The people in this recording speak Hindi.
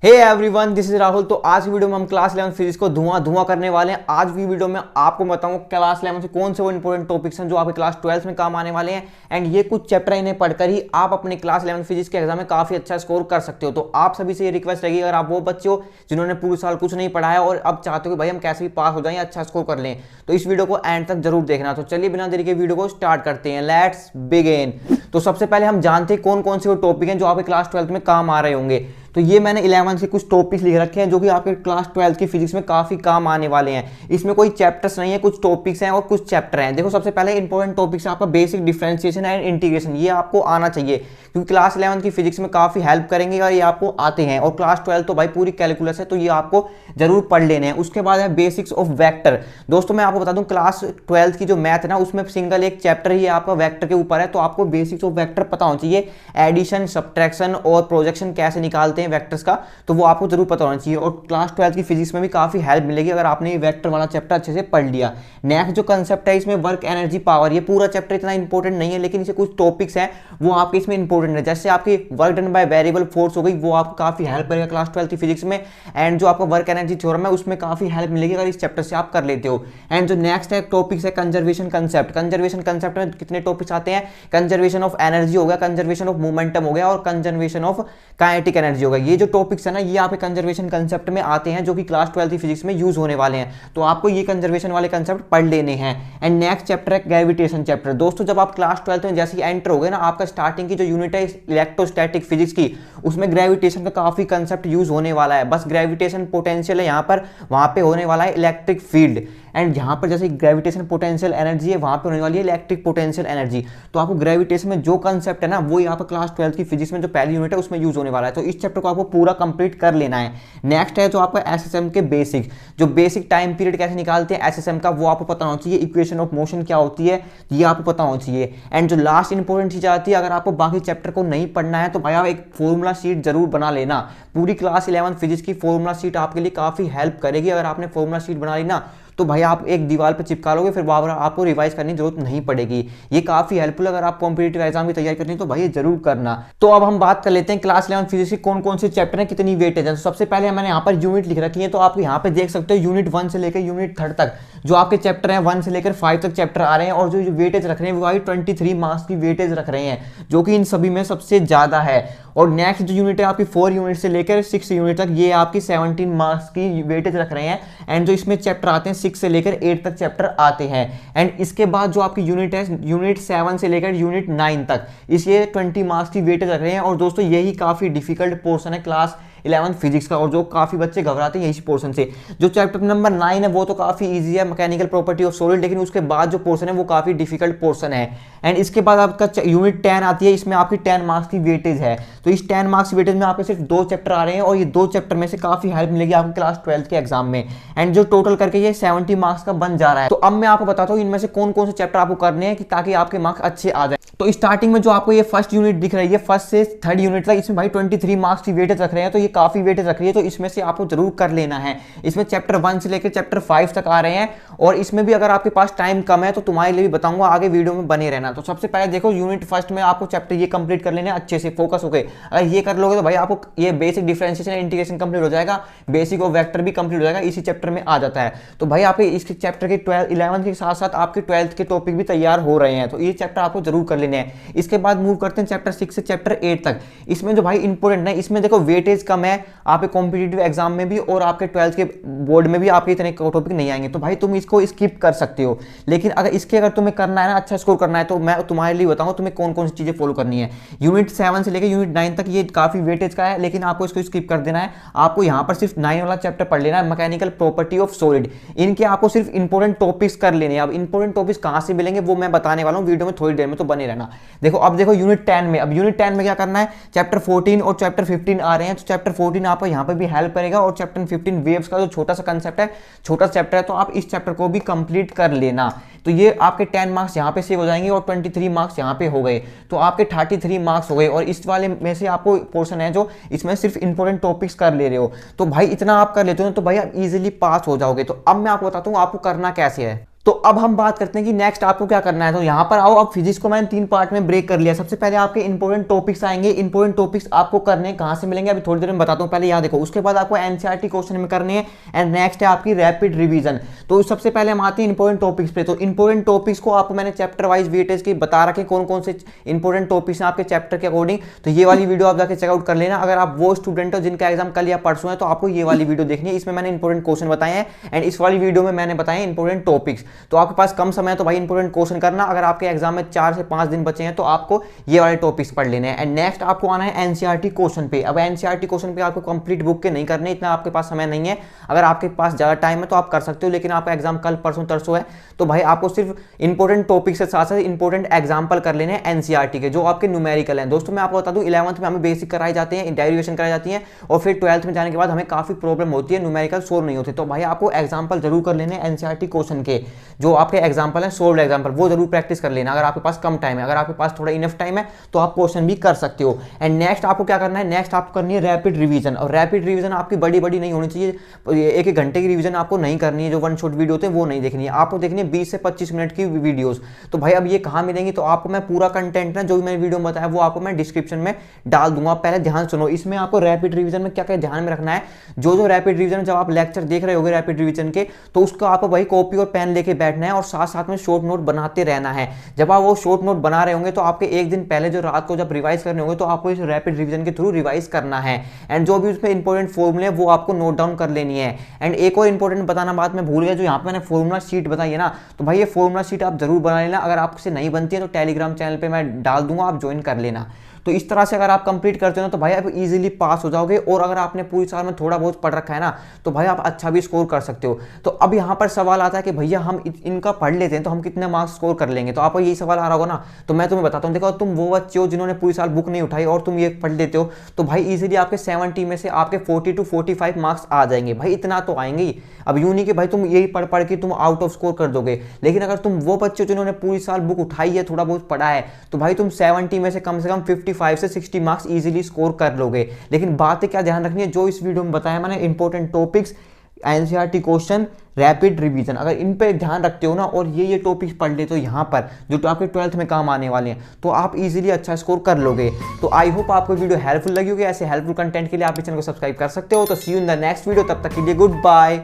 Hey everyone, this is Rahul. तो आज की वीडियो में हम क्लास 11 फिजिक्स को धुआं धुआं करने वाले हैं। आज की वीडियो में आपको बताऊंगा क्लास 11 से कौन से वो इंपॉर्टेंट टॉपिक्स हैं जो आपके क्लास 12 में काम आने वाले हैं। एंड ये कुछ चैप्टर इन्हें पढ़कर ही आप अपने क्लास 11 फिजिक्स के एग्जाम में काफी अच्छा स्कोर कर सकते हो। तो आप सभी से ये रिक्वेस्ट रहेगी, अगर आप वो बच्चे हो जिन्होंने पूरे साल कुछ नहीं पढ़ा है और अब चाहते हो कि भाई हम कैसे भी पास हो जाएं, अच्छा स्कोर कर लें, तो इस वीडियो को एंड तक जरूर देखना। तो चलिए बिना देरी के वीडियो को स्टार्ट करते हैं। Let's begin. तो सबसे पहले हम जानते हैं कौन कौन से वो टॉपिक हैं जो आपके क्लास 12 में काम आ रहे होंगे। तो ये मैंने 11 से कुछ टॉपिक्स लिख रखे हैं जो कि आपके क्लास 12 की फिजिक्स में काफी काम आने वाले हैं। इसमें कोई चैप्टर्स नहीं है, कुछ टॉपिक्स हैं और कुछ चैप्टर हैं। देखो, सबसे पहले इंपॉर्टेंट टॉपिक्स है आपका बेसिक डिफरेंशिएशन एंड इंटीग्रेशन। ये आपको आना चाहिए क्योंकि क्लास 11 की फिजिक्स में काफी हेल्प करेंगे और ये आपको आते हैं। और क्लास 12 तो भाई पूरी कैलकुलस है, तो ये आपको जरूर पढ़ लेने हैं। उसके बाद है बेसिक्स ऑफ वेक्टर। दोस्तों मैं आपको बता दूं, क्लास 12 की जो मैथ है ना, उसमें सिंगल एक चैप्टर ही आपका वेक्टर के ऊपर है। तो आपको बेसिक्स ऑफ वेक्टर पता होना चाहिए। एडिशन, सब्ट्रैक्शन और प्रोजेक्शन कैसे निकालते हैं वेक्टर्स का, तो वो आपको जरूर पता होना चाहिए। और क्लास 12 की फिजिक्स में भी काफी हेल्प मिलेगी अगर आपने ये वेक्टर वाला चैप्टर अच्छे से पढ़ लिया। नेक्स्ट जो कंसेप्ट है इसमें वर्क, एनर्जी, पावर। ये पूरा चैप्टर इतना इंपॉर्टेंट नहीं है, लेकिन इसे कुछ टॉपिक्स हैं वो आपके इसमें इंपॉर्टेंट है। जैसे आपकी work done by variable force हो गई, वो आपको काफी हेल्प करेगा क्लास 12 की फिजिक्स में। एंड जो आपका वर्क एनर्जी थ्योरम है उसमें काफी हेल्प मिलेगी अगर इस चैप्टर से आप कर लेते हो। एंड जो नेक्स्ट है टॉपिक्स है कंजर्वेशन कंसेप्ट। कंजर्वेशन कंसेप्ट में कितने टॉपिक्स आते हैं? कंजर्वेशन ऑफ एनर्जी हो गया, कंजर्वेशन ऑफ मोमेंटम हो गया और कंजर्वेशन ऑफ काइनेटिक एनर्जी हो गया। ये जो टॉपिक्स है ना, ये आपके कंजर्वेशन कंसेप्ट में आते हैं जो कि क्लास 12 की फिजिक्स में यूज होने वाले हैं। तो आपको ये कंजर्वेशन वाले कंसेप्ट पढ़ लेने हैं। एंड नेक्स्ट चैप्टर है ग्रेविटेशन चैप्टर। दोस्तों जब आप क्लास 12 में जैसे ही एंटर हो गए ना, आपका स्टार्टिंग की जो यूनिट है इलेक्ट्रोस्टैटिक फिजिक्स की, उसमें ग्रेविटेशन का काफी कंसेप्ट यूज होने वाला है। बस ग्रेविटेशन पोटेंशियल है यहाँ पर, वहां पे होने वाला है इलेक्ट्रिक फील्ड। एंड यहाँ पर जैसे ग्रेविटेशन पोटेंशियल एनर्जी है, वहां पे होने वाली है इलेक्ट्रिक पोटेंशियल एनर्जी। तो आपको ग्रेविटेशन में जो कंसेप्ट है ना, वो यहाँ पर क्लास 12 की फिजिक्स में जो पहली यूनिट है उसमें यूज होने वाला है। तो इस चैप्टर को आपको पूरा कंप्लीट कर लेना है। नेक्स्ट है जो आपका एसएसएम के बेसिक, जो बेसिक टाइम पीरियड कैसे निकालते हैं एसएसएम का, वो आपको पता होना चाहिए। इक्वेशन ऑफ मोशन क्या होती है ये आपको पता होना चाहिए। एंड जो लास्ट इंपॉर्टेंट चीज आती है, अगर आपको बाकी चैप्टर को नहीं पढ़ना है तो भाई आप एक फॉर्मूला शीट जरूर बना लेना। पूरी क्लास 11 फिजिक्स की फॉर्मूला शीट आपके लिए काफी हेल्प करेगी। अगर आपने फॉर्मूला शीट बना ली ना, तो भाई आप एक दीवार पे चिपका लोगे, फिर बार आपको रिवाइज करने की जरूरत नहीं पड़ेगी। ये काफी हेल्पफुल, अगर आप कॉम्पिटिटिव एग्जाम की तैयारी करनी है तो भाई ये जरूर करना। तो अब हम बात कर लेते हैं क्लास 11 फिजिक्स के कौन कौन से चैप्टर हैं, कितनी वेटेज है। तो सबसे पहले मैंने यहाँ पर यूनिट लिख रखी है, तो आप यहाँ पे देख सकते हो यूनिट 1 से लेकर यूनिट 3 तक जो आपके चैप्टर हैं, 1 से लेकर 5 तक चैप्टर आ रहे हैं। और जो वेटेज रख रहे हैं वो भाई 23 मार्क्स की वेटेज रख रहे हैं, जो कि इन सभी में सबसे ज्यादा है। और नेक्स्ट जो यूनिट है आपकी 4 यूनिट से लेकर 6 यूनिट तक, ये आपकी 17 मार्क्स की वेटेज रख रहे हैं। एंड जो इसमें चैप्टर आते हैं 6 से लेकर 8 तक चैप्टर आते हैं। एंड इसके बाद जो आपकी यूनिट है यूनिट 7 से लेकर यूनिट 9 तक, इसे 20 मार्क्स की वेटेज रख रहे हैं। और दोस्तों यही काफी डिफिकल्ट पोर्शन है क्लास 11 फिजिक्स का, और जो काफी बच्चे घबराते हैं यही पोर्शन से। जो चैप्टर नंबर 9 है वो तो काफी इजी है, मैकेनिकल प्रॉपर्टी ऑफ सॉलिड, लेकिन उसके बाद जो पोर्शन है वो काफी डिफिकल्ट पोर्शन है। एंड इसके बाद आपका यूनिट 10 आती है, इसमें आपकी 10 मार्क्स की वेटेज है। तो इस 10 मार्क्स वेटेज में आपके सिर्फ 2 चैप्टर आ रहे हैं, और ये 2 चैप्टर में से काफी हेल्प मिलेगी आपको क्लास 12 के एग्जाम में। एंड जो टोटल करके ये 70 मार्क्स का बन जा रहा है। तो अब मैं आपको बताता हूँ इनमें से कौन कौन से चैप्टर आपको करने हैं ताकि आपके मार्क्स अच्छे आ जाए। तो स्टार्टिंग में जो आपको ये फर्स्ट यूनिट दिख रही है, फर्स्ट से 3rd यूनिट तक, इसमें भाई 23 मार्क्स की वेटेज रख रहे हैं। तो ये काफी वेटेज रख रही है, तो इसमें से आपको जरूर कर लेना है। इसमें चैप्टर 1 से लेकर चैप्टर 5 तक आ रहे हैं। और इसमें भी अगर आपके पास टाइम कम है तो तुम्हारे लिए भी बताऊंगा, आगे वीडियो में बने रहना। तो सबसे पहले देखो, यूनिट फर्स्ट में आपको चैप्टर ये कंप्लीट कर लेना है अच्छे से, फोकस होकर। अगर ये कर लोगे तो भाई आपको ये बेसिक डिफरेंशिएशन इंटीग्रेशन कंप्लीट हो जाएगा, बेसिक ऑफ वेक्टर भी कंप्लीट हो जाएगा, इसी चैप्टर में आ जाता है। तो भाई आपके इस चैप्टर के 11 के साथ साथ आपके 12th के टॉपिक भी तैयार हो रहे हैं। तो ये चैप्टर आपको जरूर कर लेने हैं। इसके बाद मूव करते हैं चैप्टर 6 से चैप्टर 8 तक। इसमें जो भाई इंपॉर्टेंट है, इसमें देखो वेटेज कम है, आपके कॉम्पिटिटिव एग्जाम में भी और आपके 12th के बोर्ड में भी आपके इतने टॉपिक नहीं आएंगे, तो भाई तुम इसको स्किप कर सकते हो। लेकिन अगर तुम्हें करना है ना, अच्छा स्कोर करना है, तो मैं तुम्हारे लिए बताऊंगा तुम्हें कौन कौन सी चीजें फॉलो करनी है। यूनिट 7 से लेकर यूनिट 9 तक ये काफी वेटेज का है, लेकिन आपको इसको स्किप कर देना है। आपको यहाँ पर सिर्फ 9 वाला चैप्टर पढ़ लेना है, मैकेनिकल प्रॉपर्टी ऑफ सॉलिड। इनके आपको सिर्फ इंपॉर्टेंट टॉपिक्स कर लेने हैं। अब इंपॉर्टेंट टॉपिक्स कहां से मिलेंगे वो मैं बताने वाला हूं वीडियो में थोड़ी देर में, तो बने रहना। देखो अब देखो यूनिट 10 में, अब यूनिट 10 में क्या करना है, चैप्टर 14 और चैप्टर 15 आ रहे हैं। तो चैप्टर 14 आपको यहाँ पर भी हेल्प करेगा, और चैप्टर 15 वेव्स का जो छोटा सा कंसेप्ट है, छोटा चैप्टर है, तो आप इस चैप्टर को भी कंप्लीट कर लेना। तो ये आपके 10 मार्क्स यहाँ पे सेव हो जाएंगे, और 23 मार्क्स यहाँ पे हो गए, तो आपके 33 मार्क्स हो गए। और इस वाले में से आपको पोर्शन है जो इसमें सिर्फ इंपॉर्टेंट टॉपिक्स कर ले रहे हो, तो भाई इतना आप कर लेते हो तो भाई आप इजीली पास हो जाओगे। तो अब मैं आपको बताता हूँ आपको करना कैसे है। तो अब हम बात करते हैं कि नेक्स्ट आपको क्या करना है। तो यहाँ पर आओ, अब फिजिक्स को मैंने 3 पार्ट में ब्रेक कर लिया। सबसे पहले आपके इंपॉर्टेंट टॉपिक्स आएंगे। इंपॉर्टेंट टॉपिक्स आपको करने कहाँ से मिलेंगे अभी थोड़ी देर में बताता हूँ, पहले यहाँ देखो। उसके बाद आपको एनसीईआरटी क्वेश्चन में करने हैं एंड नेक्स्ट है आपकी रैपिड रिवीजन। तो सबसे पहले हम आते हैं इंपॉर्टेंट टॉपिक्स पे। तो इंपॉर्टेंट टॉपिक्स को आपको मैंने चैप्टर वाइज वेटेज की बता रखे कौन कौन से इंपॉर्टेंट टॉपिक्स हैं आपके चैप्टर के अकॉर्डिंग। तो ये वाली वीडियो आप जाके चेकआउट कर लेना। अगर आप वो स्टूडेंट हो जिनका एग्जाम कल या परसों है तो आपको ये वाली वीडियो देखनी है। इसमें मैंने इंपॉर्टेंट क्वेश्चन बताए हैं एंड इस वाली वीडियो में मैंने बताए इंपॉर्टेंट टॉपिक्स। तो आपके पास कम समय है तो भाई इंपॉर्टेंट क्वेश्चन करना। अगर आपके एग्जाम में 4 से 5 दिन बचे हैं तो आपको ये वाले टॉपिक्स पढ़ लेने हैं। एंड नेक्स्ट आपको आना है एनसीईआरटी क्वेश्चन पे। अब एनसीईआरटी क्वेश्चन पे आपको कंप्लीट बुक के नहीं करने, इतना आपके पास समय नहीं है। अगर आपके पास ज्यादा टाइम है तो आप कर सकते हो, लेकिन आपका एग्जाम कल परसों तरसों है तो भाई आपको सिर्फ इंपॉर्टेंट टॉपिक के साथ साथ इंपॉर्टेंट एग्जाम्पल कर लेने हैं एनसीईआरटी के, जो आपके न्यूमेरिकल हैं। दोस्तों मैं आपको बता दूं 11th में हमें बेसिक कराए जाते हैं, डेरिवेशन कराई जाती है और फिर 12th में जाने के बाद हमें काफी प्रॉब्लम होती है, न्यूमेरिकल सोल्व नहीं होते। तो भाई आपको एग्जाम्पल जरूर कर लेने एनसीईआरटी क्वेश्चन के, जो आपके एग्जाम्पल है सोल्व एग्जाम्पल, वो जरूर प्रैक्टिस कर लेना। अगर आपके पास कम टाइम है, अगर आपके पास थोड़ा इनफ टाइम है तो आप क्वेश्चन भी कर सकते हो। एंड नेक्स्ट आपको क्या करना है, नेक्स्ट आपको करनी है रैपिड रिवीजन। और रैपिड रिवीजन आपकी बड़ी बड़ी नहीं होनी चाहिए, एक एक घंटे की रिवीजन आपको नहीं करनी है। जो वन शॉट वीडियो होते हैं वो नहीं देखनी है, आपको देखनी है 20 से 25 मिनट की वीडियोस। तो भाई अब ये कहाँ मिलेंगी, तो आपको मैं पूरा कंटेंट ना जो भी मैंने वीडियो में बताया वो आपको मैं डिस्क्रिप्शन में डाल दूंगा। पहले ध्यान सुनो, इसमें आपको रैपिड रिवीजन में क्या क्या ध्यान में रखना है। जो रैपिड रिवीजन जब आप लेक्चर देख रहे होगे रैपिड रिवीजन के, तो उसको आपको भाई कॉपी और पेन लेके बैठना है और साथ साथ में शॉर्ट नोट बनाते रहना है। जब आप वो शॉर्ट नोट बना रहे होंगे तो आपके एक दिन पहले जो रात को जब रिवाइज करने होंगे तो आपको इस रैपिड रिवीजन के थ्रू रिवाइज करना है। एंड जो भी उसमें इंपॉर्टेंट फॉर्मूले हैं वो आपको नोट डाउन कर लेनी है। एंड एक और इंपॉर्टेंट बताना बात मैं भूल गया, जो यहाँ पे मैंने फॉर्मूला शीट बताई है ना, तो भाई ये फॉर्मूला शीट आप जरूर बना लेना। अगर आपसे नहीं बनती है तो टेलीग्राम चैनल पे मैं डाल दूंगा, आप ज्वाइन कर लेना। तो इस तरह से अगर आप कंप्लीट करते हो ना तो भाई आप इजीली पास हो जाओगे। और अगर आपने पूरी साल में थोड़ा बहुत पढ़ रखा है ना तो भाई आप अच्छा भी स्कोर कर सकते हो। तो अब यहाँ पर सवाल आता है कि भैया हम इनका पढ़ लेते हैं तो हम कितने मार्क्स स्कोर कर लेंगे। तो आपको यही सवाल आ रहा होगा ना, तो मैं तुम्हें बताता हूँ। देखो तुम वो बच्चे हो जिन्होंने पूरी साल बुक नहीं उठाई और तुम ये पढ़ लेते हो तो भाई इजीली आपके 70 में से आपके 40 to 45 मार्क्स आ जाएंगे। भाई इतना तो आएंगे ही। अब यूं नहीं कि भाई तुम यही पढ़ पढ़ के तुम आउट ऑफ स्कोर कर दोगे, लेकिन अगर तुम वो बच्चे जिन्होंने पूरी साल बुक उठाई है, थोड़ा बहुत पढ़ा है, तो भाई तुम 70 में से कम 55 से 60 मार्क्स इजीली स्कोर कर लोगे। लेकिन बातें क्या ध्यान रखनी है, जो इस वीडियो में बताया मैंने important topics, NCERT question, rapid revision, अगर इन पे ध्यान रखते हो ना और ये टॉपिक्स पढ़ ले तो यहाँ पर जो तो आपके 12th में काम आने वाले हैं तो आप इजीली अच्छा स्कोर कर लोगे। तो आई होप आपको वीडियो हेल्पफुल लगी होगी। ऐसे हेल्पफुल कंटेंट के लिए आप इस चैनल को सब्सक्राइब कर सकते हो। तो see you in the next video, तब तक के लिए गुड बाय।